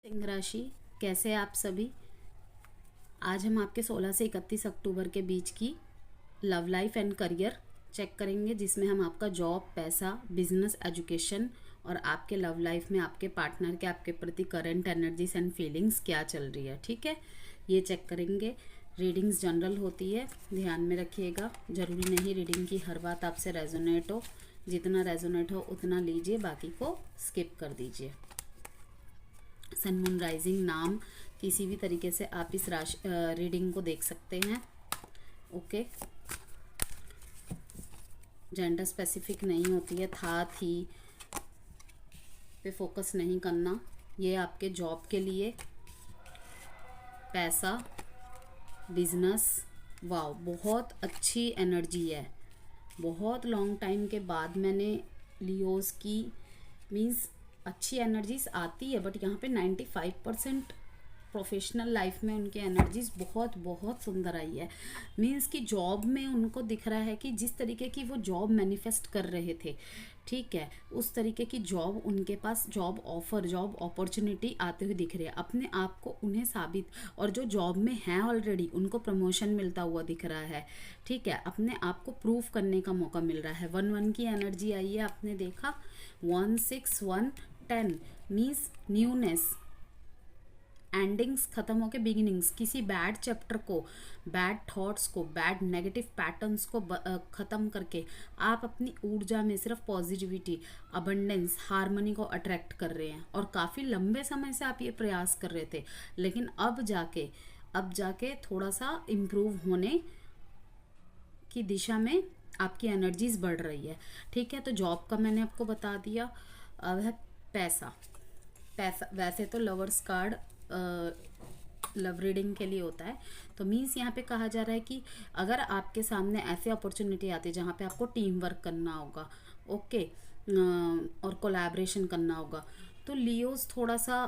सिंह राशि, कैसे आप सभी। आज हम आपके 16 से 31 अक्टूबर के बीच की love life and career check करेंगे, जिसमें हम आपका जॉब, पैसा, बिजनेस, एजुकेशन और आपके लव लाइफ में आपके पार्टनर के आपके प्रति करंट एनर्जीज एंड फीलिंग्स क्या चल रही है। ठीक है, ये चेक करेंगे। रीडिंग्स जनरल होती है, ध्यान में रखिएगा। ज़रूरी नहीं रीडिंग की हर बात आपसे रेजोनेट हो, जितना रेजोनेट हो उतना लीजिए, बाकी को स्किप कर दीजिए। सन, मून, राइजिंग, नाम, किसी भी तरीके से आप इस राशि रीडिंग को देख सकते हैं। ओके, जेंडर स्पेसिफिक नहीं होती है, था, थी पे फोकस नहीं करना। ये आपके जॉब के लिए, पैसा, बिजनेस। वाह, बहुत अच्छी एनर्जी है। बहुत लॉन्ग टाइम के बाद मैंने लियोस की मीन्स अच्छी एनर्जीज आती है, बट यहाँ पे 95% प्रोफेशनल लाइफ में उनकी एनर्जीज बहुत बहुत सुंदर आई है। मीन्स कि जॉब में उनको दिख रहा है कि जिस तरीके की वो जॉब मैनिफेस्ट कर रहे थे, ठीक है, उस तरीके की जॉब उनके पास, जॉब ऑफर, जॉब अपॉर्चुनिटी आते हुए दिख रही है। अपने आप को उन्हें साबित, और जो जॉब में हैं ऑलरेडी उनको प्रमोशन मिलता हुआ दिख रहा है। ठीक है, अपने आप को प्रूव करने का मौका मिल रहा है। 1-1 की एनर्जी आई है, आपने देखा। 1-6-1-10 मीन्स न्यूनेस, एंडिंग्स खत्म होके बिगिनिंग्स। किसी बैड चैप्टर को, बैड थॉट्स को, बैड नेगेटिव पैटर्न्स को ख़त्म करके आप अपनी ऊर्जा में सिर्फ पॉजिटिविटी, अबंडेंस, हार्मनी को अट्रैक्ट कर रहे हैं। और काफ़ी लंबे समय से आप ये प्रयास कर रहे थे, लेकिन अब जाके थोड़ा सा इम्प्रूव होने की दिशा में आपकी एनर्जीज बढ़ रही है। ठीक है, तो जॉब का मैंने आपको बता दिया। अब है पैसा। वैसे तो लवर्स कार्ड लव रीडिंग के लिए होता है, तो मीन्स यहाँ पे कहा जा रहा है कि अगर आपके सामने ऐसी अपॉर्चुनिटी आती है जहाँ पे आपको टीम वर्क करना होगा, ओके, और कोलैबोरेशन करना होगा, तो लियोस थोड़ा सा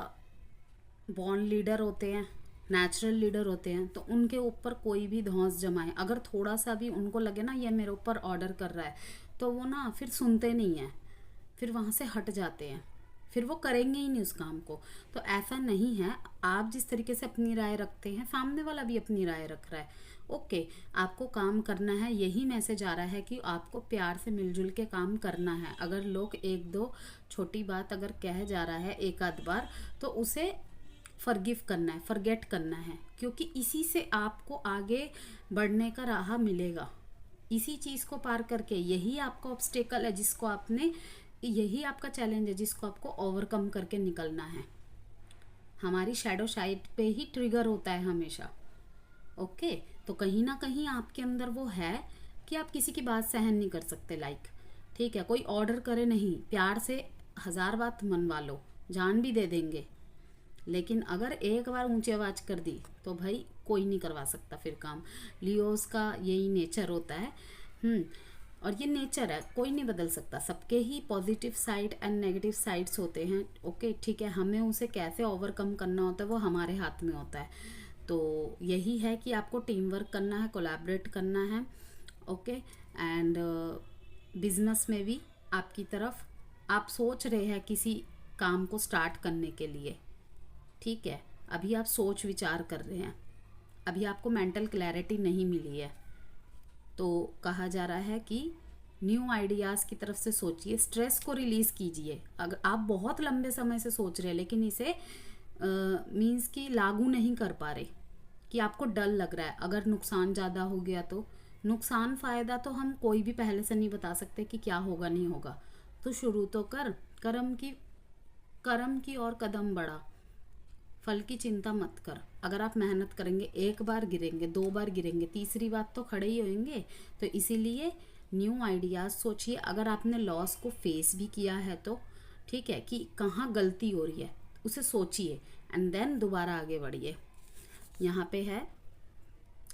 बॉर्न लीडर होते हैं, नेचुरल लीडर होते हैं, तो उनके ऊपर कोई भी धौंस जमाए, अगर थोड़ा सा भी उनको लगे ना ये मेरे ऊपर ऑर्डर कर रहा है, तो वो ना फिर सुनते नहीं हैं, फिर वहाँ से हट जाते हैं, फिर वो करेंगे ही नहीं उस काम को। तो ऐसा नहीं है, आप जिस तरीके से अपनी राय रखते हैं, सामने वाला भी अपनी राय रख रहा है। ओके, आपको काम करना है, यही मैसेज आ रहा है कि आपको प्यार से मिलजुल के काम करना है। अगर लोग एक दो छोटी बात अगर कह जा रहा है एक आध बार, तो उसे फॉरगिव करना है, फॉरगेट करना है, क्योंकि इसी से आपको आगे बढ़ने का राह मिलेगा। इसी चीज़ को पार करके, यही आपका ऑब्स्टेकल है जिसको आपने, यही आपका चैलेंज है जिसको आपको ओवरकम करके निकलना है। हमारी शैडो साइड पे ही ट्रिगर होता है हमेशा। ओके, तो कहीं ना कहीं आपके अंदर वो है कि आप किसी की बात सहन नहीं कर सकते, लाइक, ठीक है, कोई ऑर्डर करे नहीं, प्यार से 1000 बात मनवा लो, जान भी दे देंगे, लेकिन अगर एक बार ऊंची आवाज़ कर दी तो भाई कोई नहीं करवा सकता फिर काम। लियोस का यही नेचर होता है। और ये नेचर है, कोई नहीं बदल सकता। सबके ही positive side and negative sides होते हैं। ओके, ठीक है, हमें उसे कैसे ओवरकम करना होता है वो हमारे हाथ में होता है। तो यही है कि आपको टीम वर्क करना है, कोलैबोरेट करना है। ओके, एंड बिजनेस में भी आपकी तरफ आप सोच रहे हैं किसी काम को स्टार्ट करने के लिए, ठीक है, अभी आप सोच विचार कर रहे हैं, अभी आपको मेंटल क्लैरिटी नहीं मिली है, तो कहा जा रहा है कि न्यू आइडियाज़ की तरफ से सोचिए, स्ट्रेस को रिलीज़ कीजिए। अगर आप बहुत लंबे समय से सोच रहे हैं लेकिन इसे मीन्स कि लागू नहीं कर पा रहे, कि आपको डर लग रहा है, अगर नुकसान ज़्यादा हो गया तो, नुकसान फ़ायदा तो हम कोई भी पहले से नहीं बता सकते कि क्या होगा नहीं होगा, तो शुरू तो कर, कर्म की और कदम बढ़ा, फल की चिंता मत कर। अगर आप मेहनत करेंगे, एक बार गिरेंगे, 2 बार गिरेंगे, तीसरी बार तो खड़े ही होंगे। तो इसीलिए न्यू आइडियाज़ सोचिए। अगर आपने लॉस को फेस भी किया है तो ठीक है, कि कहाँ गलती हो रही है उसे सोचिए एंड देन दोबारा आगे बढ़िए। यहाँ पे है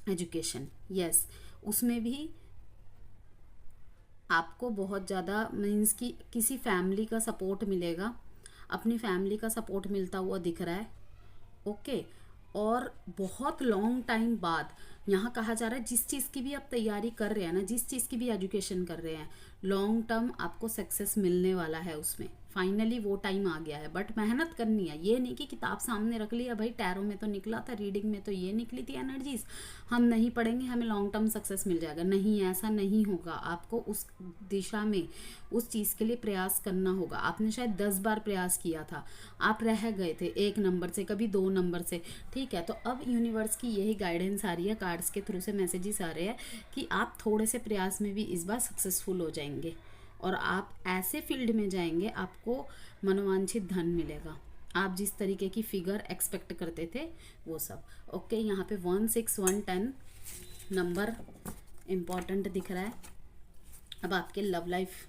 एजुकेशन, यस, उसमें भी आपको बहुत ज़्यादा मीन्स कि किसी फैमिली का सपोर्ट मिलेगा, अपनी फैमिली का सपोर्ट मिलता हुआ दिख रहा है। ओके, और बहुत लॉन्ग टाइम बाद यहाँ कहा जा रहा है जिस चीज़ की भी आप तैयारी कर रहे हैं ना, जिस चीज़ की भी एजुकेशन कर रहे हैं, लॉन्ग टर्म आपको सक्सेस मिलने वाला है उसमें, फाइनली वो टाइम आ गया है, बट मेहनत करनी है। ये नहीं कि किताब सामने रख लिया, भाई टैरो में तो निकला था, रीडिंग में तो ये निकली थी एनर्जीज, हम नहीं पढ़ेंगे हमें लॉन्ग टर्म सक्सेस मिल जाएगा। नहीं, ऐसा नहीं होगा। आपको उस दिशा में उस चीज़ के लिए प्रयास करना होगा। आपने शायद 10 बार प्रयास किया था, आप रह गए थे 1 नंबर से, कभी 2 नंबर से, ठीक है। तो अब यूनिवर्स की यही गाइडेंस आ रही है, कार्ड्स के थ्रू से मैसेजेस आ रहे हैं कि आप थोड़े से प्रयास में भी इस बार सक्सेसफुल हो जाएंगे और आप ऐसे फील्ड में जाएंगे आपको मनोवांछित धन मिलेगा। आप जिस तरीके की फिगर एक्सपेक्ट करते थे वो सब। ओके, यहाँ पे 1 6 1 10 नंबर इम्पॉर्टेंट दिख रहा है। अब आपके लव लाइफ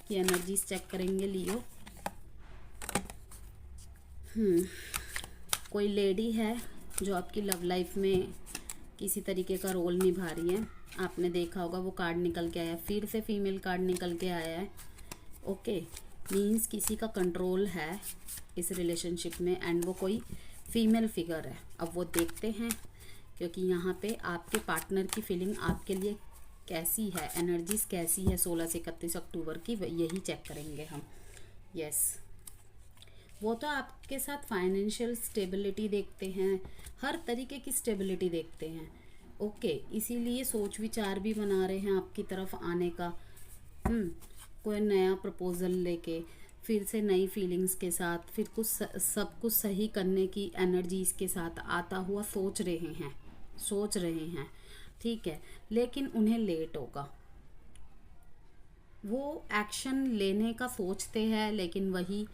की एनर्जीज चेक करेंगे लियो। कोई लेडी है जो आपकी लव लाइफ में किसी तरीके का रोल निभा रही है। आपने देखा होगा वो कार्ड निकल के आया, फिर से फीमेल कार्ड निकल के आया है। ओके, मीन्स किसी का कंट्रोल है इस रिलेशनशिप में एंड वो कोई फीमेल फिगर है। अब वो देखते हैं, क्योंकि यहाँ पे आपके पार्टनर की फीलिंग आपके लिए कैसी है, एनर्जीज कैसी है 16 से 31 अक्टूबर की, यही चेक करेंगे हम। यस, वो तो आपके साथ फाइनेंशियल स्टेबिलिटी देखते हैं, हर तरीके की स्टेबिलिटी देखते हैं। ओके, इसीलिए सोच विचार भी बना रहे हैं आपकी तरफ आने का। कोई नया प्रपोजल लेके, फिर से नई फीलिंग्स के साथ, फिर कुछ सब कुछ सही करने की एनर्जीज के साथ आता हुआ सोच रहे हैं, ठीक है। लेकिन उन्हें लेट होगा, वो एक्शन लेने का सोचते हैं लेकिन वही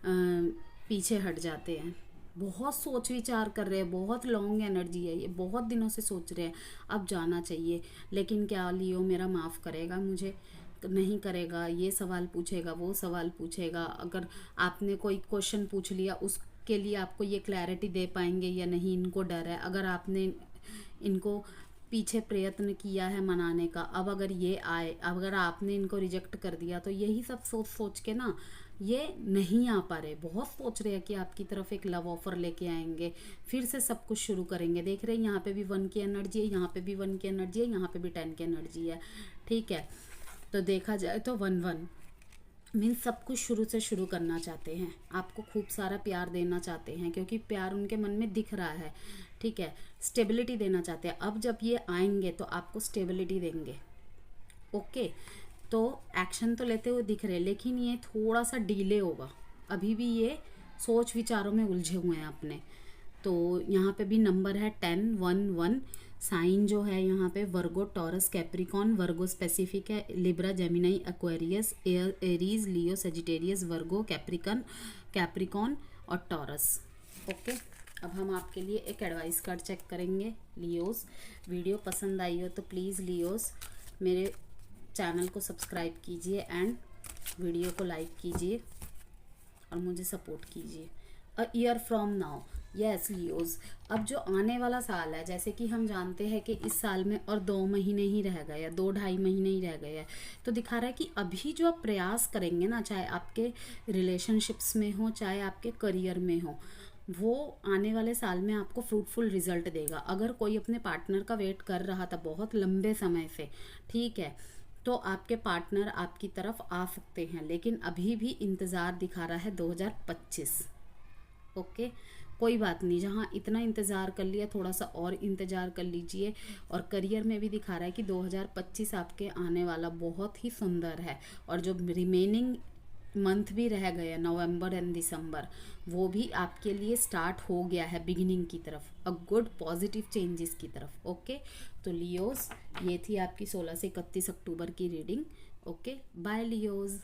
पीछे हट जाते हैं। बहुत सोच विचार कर रहे हैं, बहुत लॉन्ग एनर्जी है ये, बहुत दिनों से सोच रहे हैं अब जाना चाहिए, लेकिन क्या लियो मेरा माफ़ करेगा मुझे, नहीं करेगा, ये सवाल पूछेगा, वो सवाल पूछेगा। अगर आपने कोई क्वेश्चन पूछ लिया उसके लिए आपको ये क्लैरिटी दे पाएंगे या नहीं, इनको डर है। अगर आपने इनको पीछे प्रयत्न किया है मनाने का, अब अगर ये आए, अगर आपने इनको रिजेक्ट कर दिया, तो यही सब सोच सोच के ना ये नहीं आ पा रहे। बहुत सोच रहे हैं कि आपकी तरफ एक लव ऑफर लेके आएंगे, फिर से सब कुछ शुरू करेंगे। देख रहे हैं यहाँ पे भी 1 की एनर्जी है, यहाँ पे भी 1 की एनर्जी है, यहाँ पे भी 10 की एनर्जी है, ठीक है। तो देखा जाए तो 1 मीन्स सब कुछ शुरू से शुरू करना चाहते हैं, आपको खूब सारा प्यार देना चाहते हैं, क्योंकि प्यार उनके मन में दिख रहा है, ठीक है। स्टेबिलिटी देना चाहते हैं। अब जब ये आएंगे तो आपको स्टेबिलिटी देंगे। ओके, तो एक्शन तो लेते हुए दिख रहे हैं, लेकिन ये थोड़ा सा डिले होगा। अभी भी ये सोच विचारों में उलझे हुए हैं अपने। तो यहाँ पे भी नंबर है 10 1 1। साइन जो है यहाँ पे वर्गो, टॉरस, कैप्रिकॉन। वर्गो स्पेसिफिक है, लिब्रा, जेमिनाई, एक्वेरियस, एरीज, लियो, सेजिटेरियस, वर्गो, कैप्रिकॉन और टॉरस। ओके, अब हम आपके लिए एक एडवाइस कार्ड चेक करेंगे लियोस। वीडियो पसंद आई हो तो प्लीज़ लियोस मेरे चैनल को सब्सक्राइब कीजिए एंड वीडियो को लाइक कीजिए और मुझे सपोर्ट कीजिए। A year from now, yes Leos, अब जो आने वाला साल है, जैसे कि हम जानते हैं कि इस साल में और 2 महीने ही रह गए हैं, 2-2.5 महीने ही रह गए हैं, तो दिखा रहा है कि अभी जो आप प्रयास करेंगे ना, चाहे आपके रिलेशनशिप्स में हो, चाहे आपके करियर में हो, वो आने वाले साल में आपको फ्रूटफुल रिजल्ट देगा। अगर कोई अपने पार्टनर का वेट कर रहा था बहुत लंबे समय से, ठीक है, तो आपके पार्टनर आपकी तरफ आ सकते हैं, लेकिन अभी भी इंतज़ार दिखा रहा है 2025। ओके, कोई बात नहीं, जहाँ इतना इंतज़ार कर लिया थोड़ा सा और इंतज़ार कर लीजिए। और करियर में भी दिखा रहा है कि 2025 आपके आने वाला बहुत ही सुंदर है, और जो रिमेनिंग मंथ भी रह गए, नवंबर एंड दिसंबर, वो भी आपके लिए स्टार्ट हो गया है बिगिनिंग की तरफ, अ गुड पॉजिटिव चेंजेस की तरफ। ओके, तो लियोस, ये थी आपकी 16 से 31 अक्टूबर की रीडिंग। Okay, bye Leos.